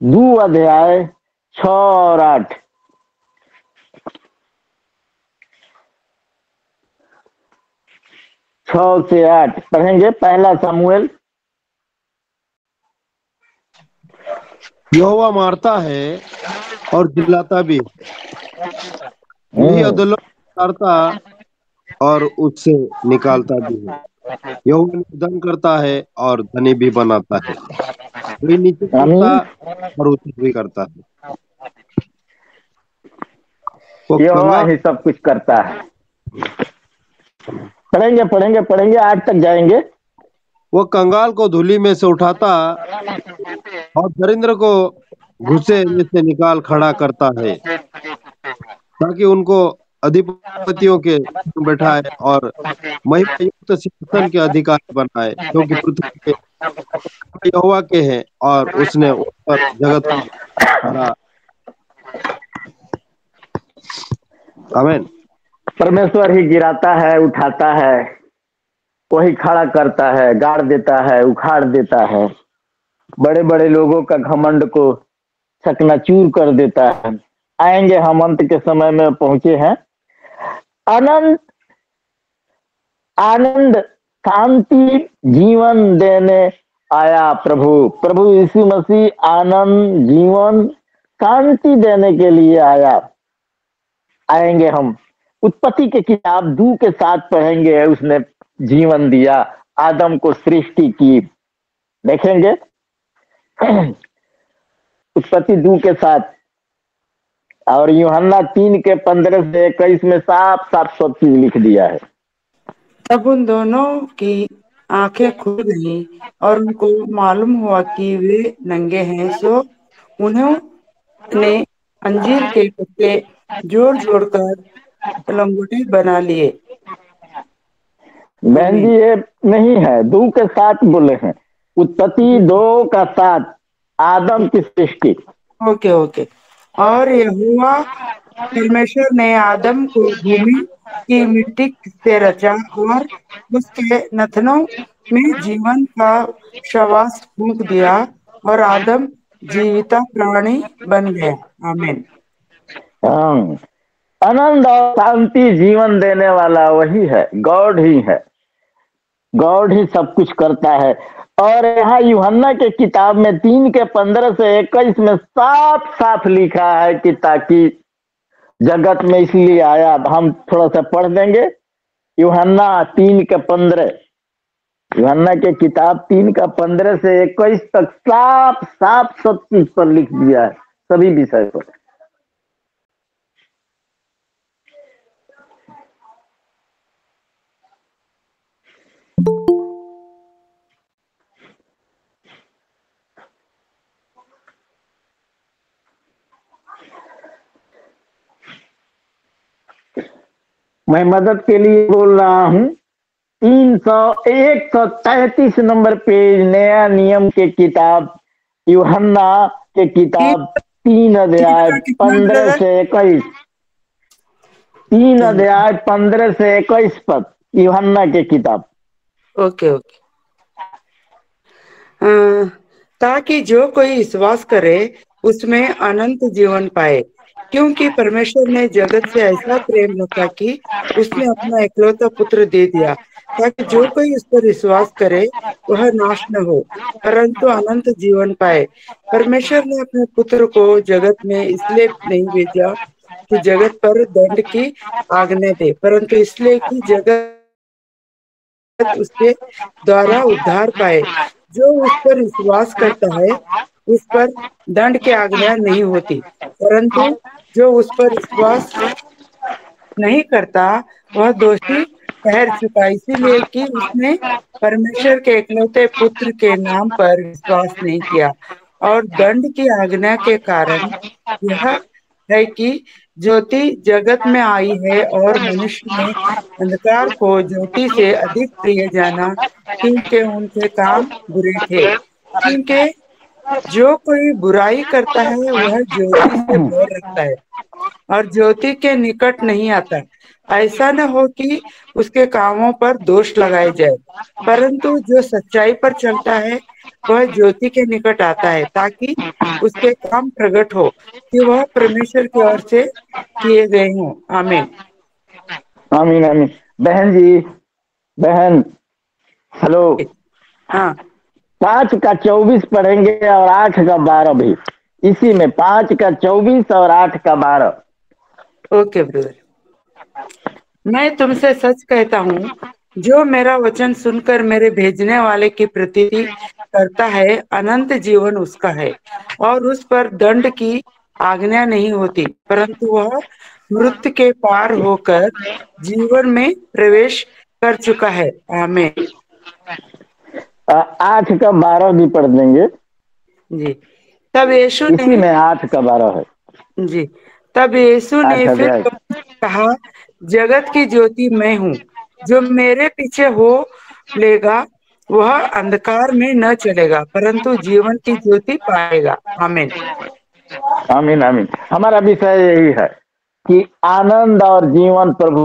2 अध्याय 6 और 8। 6 से 8 पढ़ेंगे। पहला सामुएल। यहोवा मारता है और जिलाता भी, वही अधोलोक उतारता और उससे निकालता भी है। यहोवा निर्धन करता है और धनी भी बनाता है, वही नीचे करता और ऊंचा भी करता है। वो यहोवा कंगाल ही सब कुछ करता है। पढ़ेंगे पढ़ेंगे पढ़ेंगे 8 तक जाएंगे। वो कंगाल को धूली में से उठाता और दरिद्र को घुसे में से निकाल खड़ा करता है, ताकि उनको अधिपतियों के संग बैठाए और महिमा युक्त सिंहासन के अधिकारी बनाए, क्योंकि पृथ्वी के यहोवा के हैं और उसने उस पर जगत को भरा। आमीन। परमेश्वर ही गिराता है, उठाता है, वही खड़ा करता है, गाड़ देता है, उखाड़ देता है, बड़े बड़े लोगों का घमंड को चकनाचूर कर देता है। आएंगे हम अंत के समय में पहुंचे हैं। अनंत आनंद शांति जीवन देने आया प्रभु यीशु मसीह आनंद जीवन शांति देने के लिए आया। आएंगे हम उत्पत्ति के किताब 2 के 7 पढ़ेंगे। उसने जीवन दिया, आदम को सृष्टि की, देखेंगे। उत्पत्ति 2 के 7 और यूहन्ना 3 के 15 से 21 में साफ साफ सब चीज लिख दिया है। तब उन दोनों की आंखें खुल गईं और उनको मालूम हुआ कि वे नंगे हैं, सो उन्होंने अंजीर के पत्ते जोड़ जोड़ कर लंगोटे बना लिए। बहन जी ये नहीं है, 2 के 7 बोले हैं। उत्पत्ति 2 का 7 आदम की सृष्टि। Okay okay. और यहोवा परमेश्वर ने आदम को भूमि की मिट्टी से रचा और उसके नथनों में जीवन का श्वास फूंक दिया और आदम जीविता प्राणी बन गया। आमीन। आनंद और शांति जीवन देने वाला वही है, गॉड ही है। गॉड ही सब कुछ करता है। और यहाँ यूहन्ना के किताब में 3 के 15 से 21 में साफ साफ लिखा है कि ताकि जगत में इसलिए आया। हम थोड़ा सा पढ़ देंगे। यूहन्ना 3 के 15, यूहन्ना के किताब 3 का 15 से 21 तक साफ साफ सब चीज पर लिख दिया है, सभी विषय पर। मैं मदद के लिए बोल रहा हूँ। 133 नंबर पेज, नया नियम के किताब, यूहन्ना के किताब 3 अध्याय 15 से 21। 3 अध्याय 15 से 21 पद, यूहन्ना के किताब। Okay okay. ताकि जो कोई विश्वास करे उसमें अनंत जीवन पाए, क्योंकि परमेश्वर ने जगत से ऐसा प्रेम रखा कि उसने अपना इकलौता पुत्र दे दिया, ताकि जो कोई उस पर विश्वास करे वह नाश न हो परंतु अनंत जीवन पाए। परमेश्वर ने अपने पुत्र को जगत में इसलिए नहीं भेजा कि जगत पर दंड की आज्ञा दे, परंतु इसलिए कि जगत उसके द्वारा उद्धार पाए। जो उस पर विश्वास करता है उस पर दंड की आज्ञा नहीं होती, परंतु जो उस पर विश्वास नहीं करता वह दोषी ठहर चुका, इसीलिए कि उसने परमेश्वर के इकलौते पुत्र के नाम पर विश्वास नहीं किया। और दंड की आज्ञा के कारण यह है कि ज्योति जगत में आई है और मनुष्य ने अंधकार को ज्योति से अधिक प्रिय जाना, क्योंकि उनके काम बुरे थे। क्योंकि जो कोई बुराई करता है वह ज्योति से बैर रखता है और ज्योति के निकट नहीं आता, ऐसा न हो कि उसके कामों पर दोष लगाए जाए। परंतु जो सच्चाई पर चलता है वह ज्योति के निकट आता है, ताकि उसके काम प्रकट हो कि वह परमेश्वर की ओर से किए गए हों। आमीन। आमीन आमीन। बहन जी, बहन, हेलो। हाँ, 5 का 24 पढ़ेंगे और 8 का 12 भी इसी में। 5 का 24 और 8 का 12। Okay brother. मैं तुमसे सच कहता हूँ, जो मेरा वचन सुनकर मेरे भेजने वाले की प्रतीति करता है, अनंत जीवन उसका है और उस पर दंड की आज्ञा नहीं होती, परंतु वह मृत्यु के पार होकर जीवन में प्रवेश कर चुका है। आमीन। 8 का 12 भी पढ़ देंगे जी। तब यीशु इसी ने, में 8 का 12 है जी, तब यीशु ने 8 फिर अध्याय। कहा, जगत की ज्योति मैं हूँ। जो मेरे पीछे हो लेगा वह अंधकार में न चलेगा, परंतु जीवन की ज्योति पाएगा। आमीन। आमीन आमीन। हमारा विषय यही है कि आनंद और जीवन प्रभु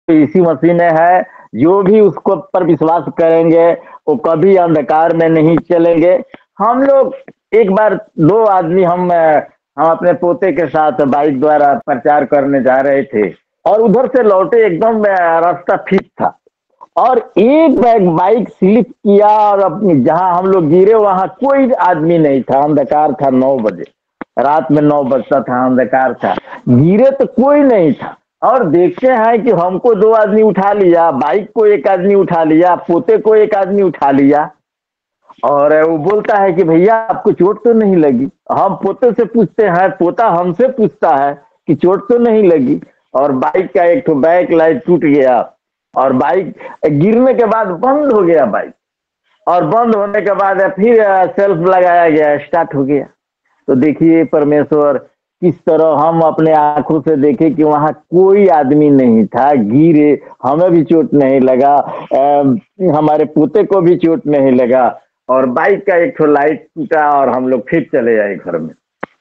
इसी मसीह में है। जो भी उसको पर विश्वास करेंगे वो कभी अंधकार में नहीं चलेंगे। हम लोग एक बार 2 आदमी हम अपने पोते के साथ बाइक द्वारा प्रचार करने जा रहे थे और उधर से लौटे, एकदम रास्ता ठीक था और एक बाइक स्लिप किया और अपनी जहां हम लोग गिरे वहां कोई आदमी नहीं था। अंधकार था, 9 बजे, रात में 9 बजता था, अंधकार था, गिरे तो कोई नहीं था। और देखते हैं कि हमको 2 आदमी उठा लिया, बाइक को 1 आदमी उठा लिया, पोते को 1 आदमी उठा लिया और वो बोलता है कि भैया आपको चोट तो नहीं लगी। हम पोते से पूछते हैं, पोता हमसे पूछता है कि चोट तो नहीं लगी। और बाइक का एक तो बैक लाइट टूट गया और बाइक गिरने के बाद बंद हो गया बाइक, और बंद होने के बाद फिर सेल्फ लगाया गया, स्टार्ट हो गया। तो देखिए परमेश्वर किस तरह हम अपने आंखों से देखे कि वहां कोई आदमी नहीं था, गिरे, हमें भी चोट नहीं लगा, हमारे पोते को भी चोट नहीं लगा और बाइक का एक तो लाइट टूटा और हम लोग फिर चले आए घर में।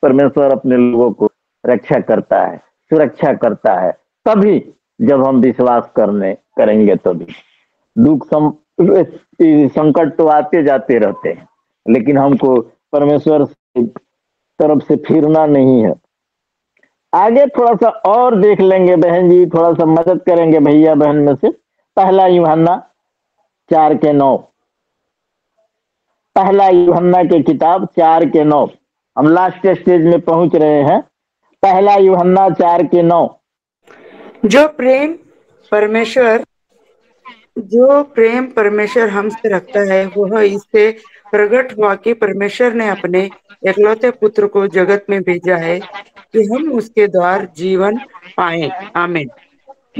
परमेश्वर अपने लोगों को रक्षा करता है, सुरक्षा करता है, तभी जब हम विश्वास करेंगे तभी। दुख संकट तो आते जाते रहते हैं, लेकिन हमको परमेश्वर की तरफ से फिरना नहीं है। आगे थोड़ा सा और देख लेंगे बहन जी, थोड़ा सा मदद करेंगे भैया बहन में से। 1 यूहन्ना 4 के 9। 1 यूहन्ना की किताब 4 के 9। हम लास्ट स्टेज में पहुंच रहे हैं। 1 यूहन्ना 4 के 9। जो प्रेम परमेश्वर हमसे रखता है वह इससे प्रकट हुआ कि परमेश्वर ने अपने एकलौते पुत्र को जगत में भेजा है कि हम उसके द्वारा जीवन पाए। आमीन।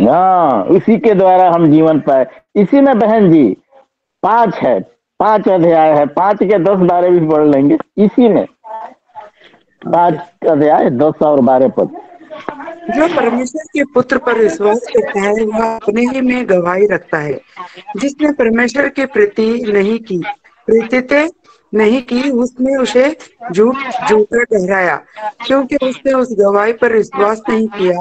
हाँ, इसी के द्वारा हम जीवन पाए। इसी में बहन जी 5 है, 5 अध्याय है, 5 के 10 12 भी पढ़ लेंगे। इसी में 5 अध्याय 10 और 12 पद। जो परमेश्वर के पुत्र पर विश्वास करता है वह अपने ही में गवाही रखता है। जिसने परमेश्वर की प्रीति नहीं की उसने उसे झूठा ठहराया, क्योंकि उसने उस गवाही पर विश्वास नहीं किया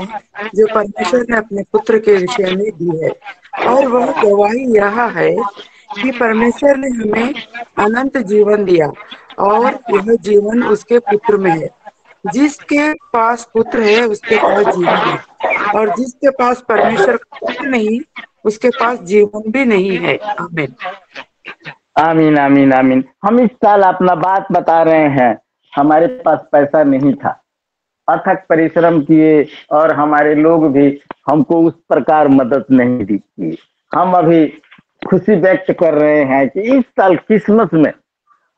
जो परमेश्वर ने अपने पुत्र के विषय में दी है। और वह गवाही यह है कि परमेश्वर ने हमें अनंत जीवन दिया और यह जीवन उसके पुत्र में है। जिसके पास पुत्र है उसके पास जीवन है, और जिसके पास परमेश्वर का पुत्र नहीं उसके पास जीवन भी नहीं है। आमीन। आमीन आमीन आमीन। हम इस साल अपना बात बता रहे हैं। हमारे पास पैसा नहीं था, अथक परिश्रम किए और हमारे लोग भी हमको उस प्रकार मदद नहीं दी। हम अभी खुशी व्यक्त कर रहे हैं कि इस साल क्रिसमस में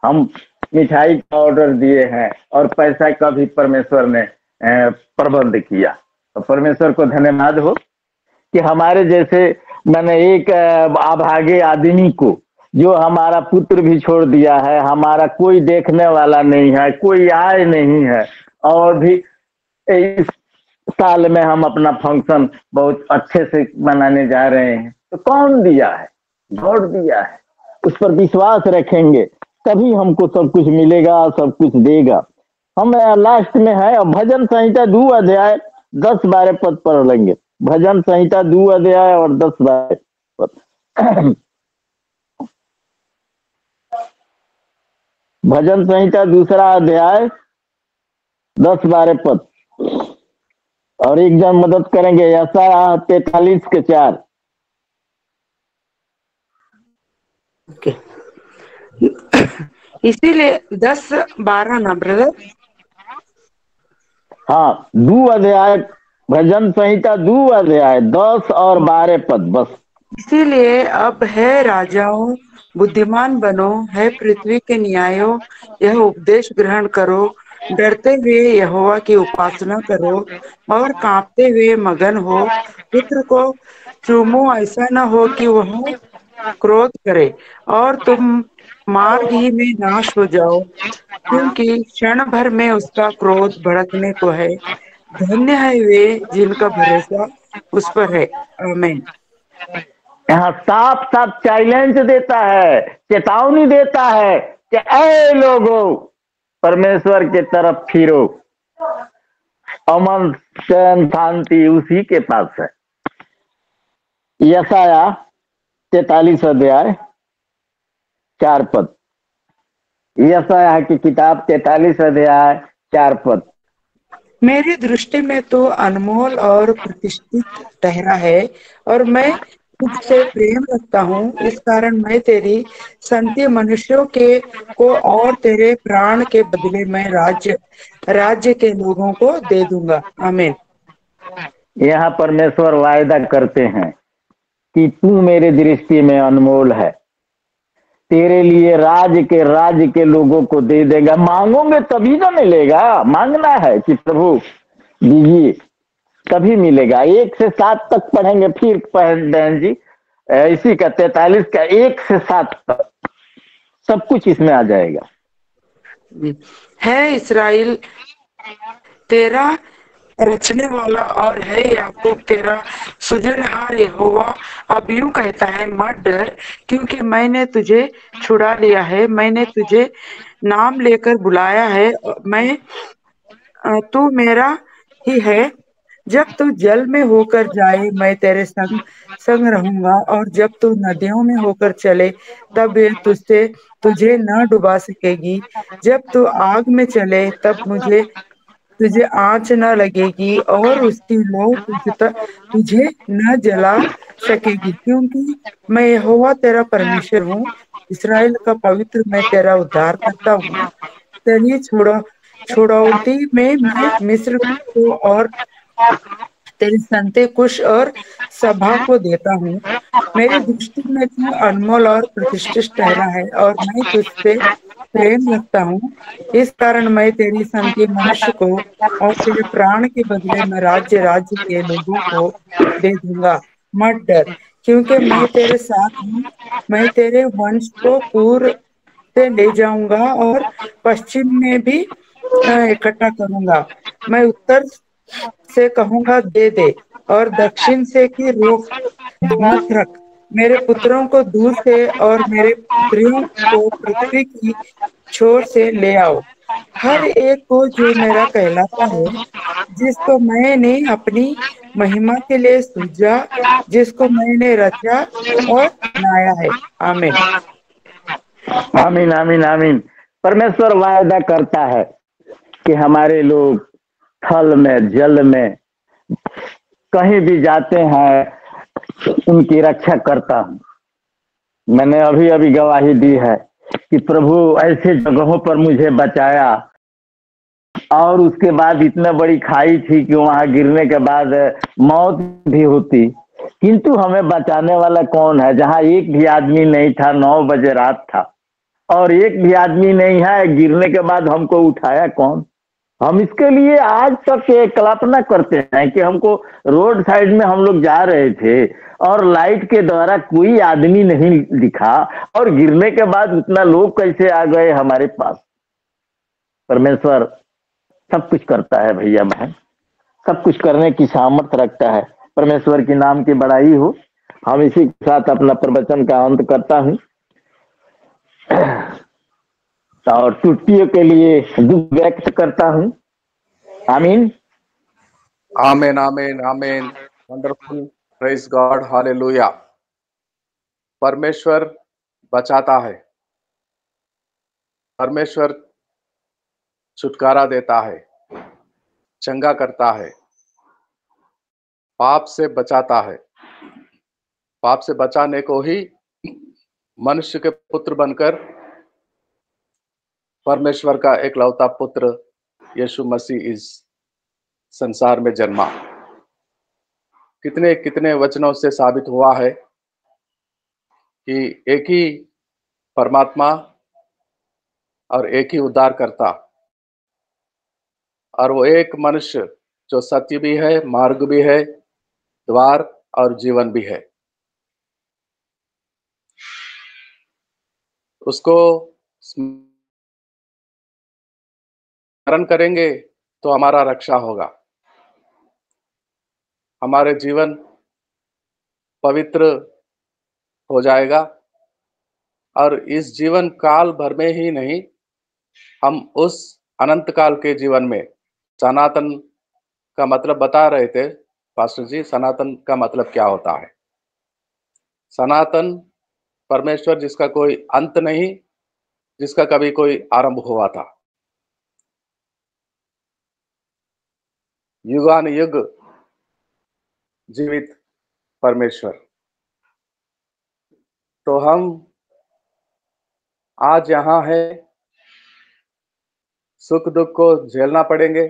हम मिठाई का ऑर्डर दिए हैं और पैसा का भी परमेश्वर ने प्रबंध किया। तो परमेश्वर को धन्यवाद हो कि हमारे जैसे मैंने एक अभागे आदमी को, जो हमारा पुत्र भी छोड़ दिया है, हमारा कोई देखने वाला नहीं है, कोई आय नहीं है, और भी इस साल में हम अपना फंक्शन बहुत अच्छे से मनाने जा रहे हैं। तो कौन दिया है? गॉड दिया है। उस पर विश्वास रखेंगे तभी हमको सब कुछ मिलेगा, सब कुछ देगा। हम लास्ट में है, अब भजन संहिता 2 अध्याय 10-12 पद पढ़ लेंगे। भजन संहिता 2 अध्याय और 10-12 पद। भजन संहिता 2 अध्याय 10-12 पद। और एक जन मदद करेंगे, यशायाह 43:4। इसीलिए 10-12 ना ब्रदर? हाँ, 2 अध्याय, भजन संहिता 2 अध्याय 10 और 12 पद बस। इसीलिए अब है राजाओं बुद्धिमान बनो, है पृथ्वी के न्यायों यह उपदेश ग्रहण करो। डरते हुए यहोवा की उपासना करो और कांपते हुए मगन हो। पुत्र को चूमो, ऐसा न हो कि वह क्रोध करे और तुम मार्ग ही में नाश हो जाओ, क्योंकि क्षण भर में उसका क्रोध भड़कने को है। धन्य है वे जिनका भरोसा उस पर है। आमीन। यहाँ साफ साफ चैलेंज देता है, चेतावनी देता है कि ऐ लोगों, परमेश्वर के तरफ फिरो। अमन, चैन, शांति उसी के पास है। यशायाह 43 अध्याय 4 पद। यशायाह की किताब 43 अध्याय 4 पद। मेरी दृष्टि में तो अनमोल और प्रतिष्ठित ठहरा है और मैं तुझसे प्रेम रखता हूँ। इस कारण मैं तेरी संति मनुष्यों के को और तेरे प्राण के बदले में राज्य के लोगों को दे दूंगा। आमीन। यहाँ परमेश्वर वायदा करते हैं कि तू मेरे दृष्टि में अनमोल है, तेरे लिए राज्य के लोगों को दे देगा। मांगोगे तभी तो मिलेगा। मांगना है कि प्रभु दीजिए, तभी मिलेगा। 1 से 7 तक पढ़ेंगे फिर बहन जी, इसी का 43 का 1 से 7 तक सब कुछ इसमें आ जाएगा। है इस्राएल तेरा रचने वाला और है याकूब तेरा सृजनहार यहोवा अब यूं कहता है, मत डर, क्योंकि मैंने तुझे छुड़ा लिया है। मैंने तुझे नाम लेकर बुलाया है। तू मेरा ही है। जब तू जल में होकर जाए मैं तेरे संग संग रहूंगा, और जब तू नदियों में होकर चले तब ये तुझे न डुबा सकेगी। जब तू आग में चले तब तुझे आंच न लगेगी और उसकी लौ तुझे न जला सकेगी, क्योंकि मैं यहोवा तेरा परमेश्वर हूँ, इस्राएल का पवित्र मैं तेरा उद्धार करता हूँ। तेरी छुड़ौती में मैं मिस्र को और तेरी संते कुश और सभा को देता हूँ। मेरी दृष्टि में तू अनमोल और प्रतिष्ठित ठहरा है और मैं तुझसे प्रेम रखता हूँ। इस कारण मैं तेरी संति मनुष्य को और तेरे प्राण के बदले में राज्य के लोगों को दे दूंगा। मत डर, क्योंकि मैं तेरे साथ हूँ। मैं तेरे वंश को पूर्व से ले जाऊंगा और पश्चिम में भी इकट्ठा करूंगा। मैं उत्तर से कहूंगा दे दे और दक्षिण से कि रोक मत रख। मेरे पुत्रों को दूर से और मेरे पुत्रियों को पृथ्वी की छोर से ले आओ। हर एक को जो मेरा कहलाता है, जिसको मैंने अपनी महिमा के लिए सूझा, जिसको मैंने रचा और बनाया है। आमीन। आमीन आमीन आमीन। परमेश्वर वायदा करता है कि हमारे लोग थल में जल में कहीं भी जाते हैं उनकी रक्षा करता हूँ। मैंने अभी अभी गवाही दी है कि प्रभु ऐसे जगहों पर मुझे बचाया, और उसके बाद इतना बड़ी खाई थी कि वहां गिरने के बाद मौत भी होती, किंतु हमें बचाने वाला कौन है? जहां एक भी आदमी नहीं था, 9 बजे रात था और एक भी आदमी नहीं है, गिरने के बाद हमको उठाया कौन? हम इसके लिए आज तक कल्पना करते हैं कि हमको रोड साइड में हम लोग जा रहे थे और लाइट के द्वारा कोई आदमी नहीं दिखा, और गिरने के बाद उतना लोग कैसे आ गए हमारे पास? परमेश्वर सब कुछ करता है भैया बहन, सब कुछ करने की सामर्थ्य रखता है। परमेश्वर के नाम की बड़ाई हो। हम इसी के साथ अपना प्रवचन का अंत करता हूँ और त्रुटियों के लिए दुख व्यक्त करता हूँ। आमीन। Amen amen amen. Wonderful, praise God, hallelujah. परमेश्वर बचाता है, परमेश्वर छुटकारा देता है, चंगा करता है, पाप से बचाता है। पाप से बचाने को ही मनुष्य के पुत्र बनकर परमेश्वर का एकलौता पुत्र यीशु मसीह इस संसार में जन्मा। कितने कितने वचनों से साबित हुआ है कि एक ही परमात्मा और एक ही उद्धारकर्ता, और वो एक मनुष्य जो सत्य भी है, मार्ग भी है, द्वार और जीवन भी है। उसको स्मरण करेंगे तो हमारा रक्षा होगा, हमारे जीवन पवित्र हो जाएगा, और इस जीवन काल भर में ही नहीं, हम उस अनंत काल के जीवन में, सनातन का मतलब बता रहे थे पास्टर जी, सनातन का मतलब क्या होता है? सनातन परमेश्वर जिसका कोई अंत नहीं, जिसका कभी कोई आरंभ हुआ था, युगान युग जीवित परमेश्वर। तो हम आज यहाँ है, सुख दुख को झेलना पड़ेंगे,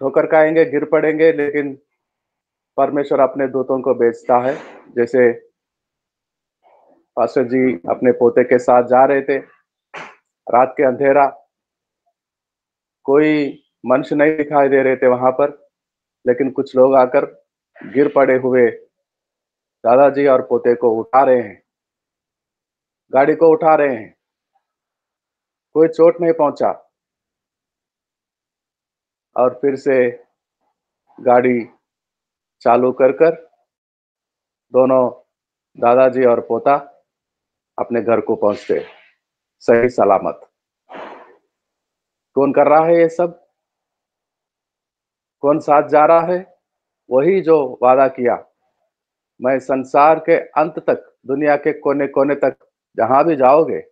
ठोकर खाएंगे, गिर पड़ेंगे, लेकिन परमेश्वर अपने दूतों को भेजता है। जैसे पास्टर जी अपने पोते के साथ जा रहे थे, रात के अंधेरा, कोई मनुष्य नहीं दिखाई दे रहे थे वहां पर, लेकिन कुछ लोग आकर गिर पड़े हुए दादाजी और पोते को उठा रहे हैं, गाड़ी को उठा रहे हैं, कोई चोट नहीं पहुंचा, और फिर से गाड़ी चालू कर कर दोनों दादाजी और पोता अपने घर को पहुंचते सही सलामत। कौन कर रहा है ये सब? कौन साथ जा रहा है? वही जो वादा किया, मैं संसार के अंत तक, दुनिया के कोने कोने तक जहां भी जाओगे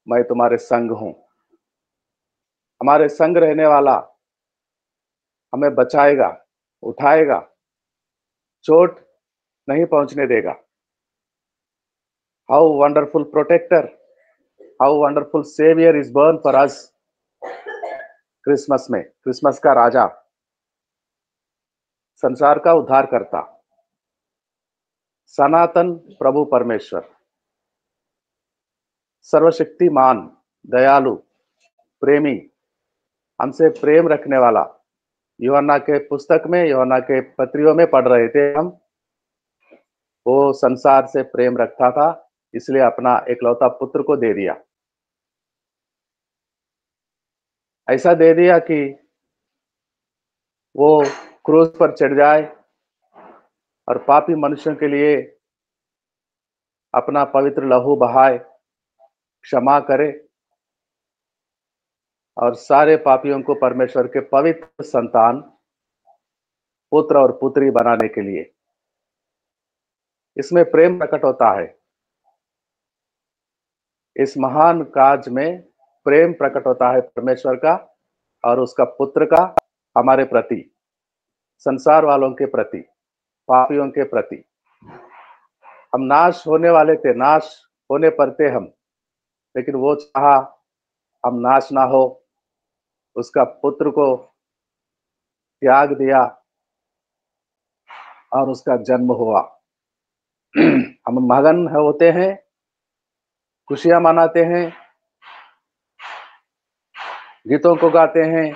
मैं तुम्हारे संग हूं। हमारे संग रहने वाला हमें बचाएगा, उठाएगा, चोट नहीं पहुंचने देगा। How wonderful protector, how wonderful saviour is born for us. Christmas में, क्रिसमस का राजा, संसार का उद्धार करता, सनातन प्रभु परमेश्वर, सर्वशक्तिमान, दयालु, प्रेमी, हमसे प्रेम रखने वाला। यूहन्ना के पुस्तक में, यूहन्ना के पत्रियों में पढ़ रहे थे हम, वो संसार से प्रेम रखता था, इसलिए अपना एकलौता पुत्र को दे दिया। ऐसा दे दिया कि वो क्रूस पर चढ़ जाए और पापी मनुष्यों के लिए अपना पवित्र लहू बहाए, क्षमा करे, और सारे पापियों को परमेश्वर के पवित्र संतान, पुत्र और पुत्री बनाने के लिए। इसमें प्रेम प्रकट होता है, इस महान काज में प्रेम प्रकट होता है परमेश्वर का और उसका पुत्र का हमारे प्रति, संसार वालों के प्रति, पापियों के प्रति। हम नाश होने वाले थे, नाश होने पर थे हम, लेकिन वो चाहा हम नाश ना हो, उसका पुत्र को त्याग दिया और उसका जन्म हुआ। हम मगन होते हैं, खुशियां मनाते हैं, गीतों को गाते हैं,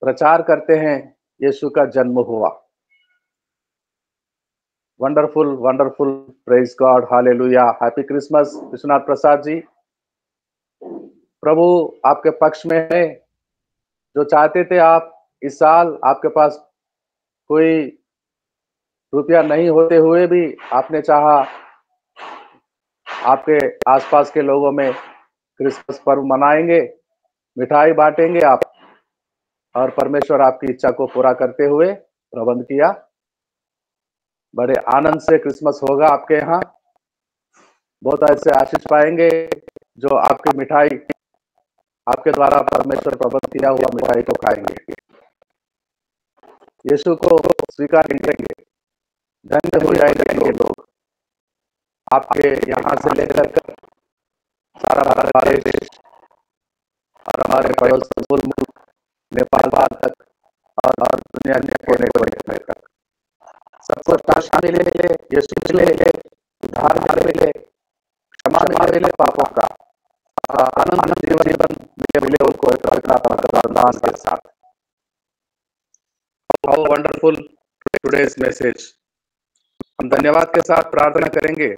प्रचार करते हैं, यीशु का जन्म हुआ। Wonderful wonderful, praise God, hallelujah, happy Christmas. Vishwanath Prasad ji, प्रभु आपके पक्ष में है, जो चाहते थे आप इस साल आपके पास कोई रुपया नहीं होते हुए भी आपने चाहा आपके आसपास के लोगों में क्रिसमस पर्व मनाएंगे, मिठाई बांटेंगे आप, और परमेश्वर आपकी इच्छा को पूरा करते हुए प्रबंध किया। बड़े आनंद से क्रिसमस होगा आपके यहाँ, बहुत ऐसे आशीष पाएंगे जो आपकी मिठाई, आपके द्वारा परमेश्वर प्रबंध किया हुआ मिठाई को खाएंगे, यीशु को स्वीकार करेंगे, धन्य हो जाएंगे ये लोग। आपके यहाँ से लेकर सारा भारत देश और हमारे पड़ोसी मुल्क नेपाल तक और दुनिया के कोने तक सबको शांति मिले, यीशु मिले, उद्धार मिले, क्षमा मिले पापों का, आनंद जीवन मिले उनको वरदान के साथ। How wonderful today's message. हम धन्यवाद के साथ प्रार्थना करेंगे